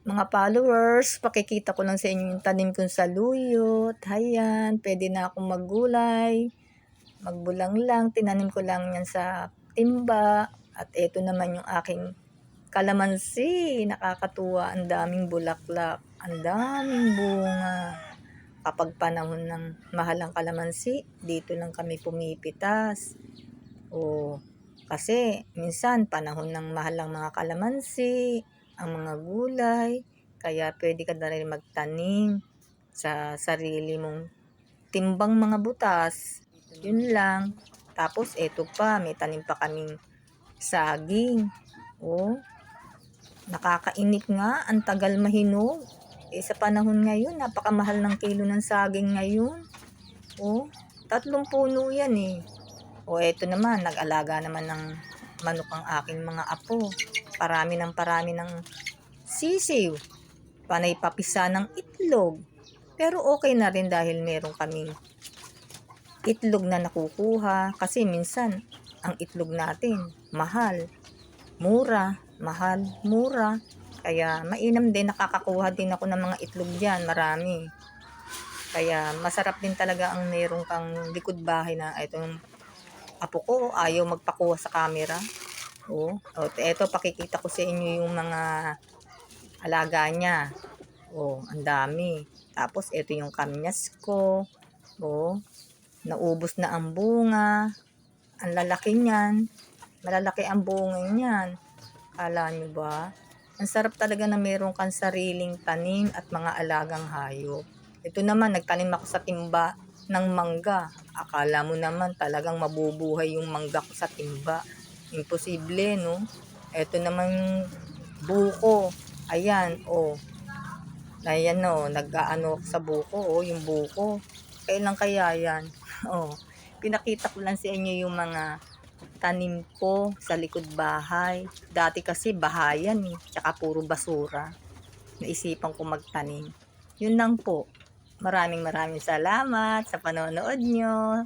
Mga followers, pakikita ko lang sa inyo yung tanim kong saluyot. Ayan, pwede na akong maggulay. Magbulang lang, tinanim ko lang yan sa timba. At eto naman yung aking kalamansi. Nakakatuwa, ang daming bulaklak, ang daming bunga. Kapag panahon ng mahalang kalamansi, dito lang kami pumipitas. Kasi minsan panahon ng mahalang mga kalamansi, ang mga gulay, kaya pwede ka na rin magtanim sa sarili mong timbang mga butas. Yun lang. Tapos eto pa, may tanim pa kaming saging. Nakakainit nga, ang tagal mahinog. Sa panahon ngayon, napakamahal ng kilo ng saging ngayon. 3 puno yan eh. Eto naman, nag-alaga naman ng manok ang aking mga apo. Parami ng sisiw. Panay papisa ng itlog. Pero okay na rin dahil meron kaming itlog na nakukuha. Kasi minsan, ang itlog natin, mahal. Mura, mahal, mura. Kaya mainam din, nakakakuha din ako ng mga itlog dyan. Marami. Kaya masarap din talaga ang meron kang likod bahay na itong apo ko ayaw magpakuha sa camera. Eto pakikita ko sa inyo yung mga alaga niya. Ang dami. Tapos eto yung kamyas ko. Naubos na ang bunga. Ang lalaki niyan. Malalaki ang bunga niyan. Kala nyo ba? Ang sarap talaga na meron kang sariling tanim at mga alagang hayop. Ito naman, nagtanim ako sa timba ng mangga. Akala mo naman talagang mabubuhay yung mangga ko sa timba. Imposible, no? Ito naman buko. Ayan, Ayan, nag-aano sa buko, yung buko. Kailan kaya yan? Pinakita ko lang sa inyo yung mga tanim ko sa likod bahay. Dati kasi bahayan tsaka puro basura. Naisipan ko magtanim. Yun lang po. Maraming salamat sa panonood nyo.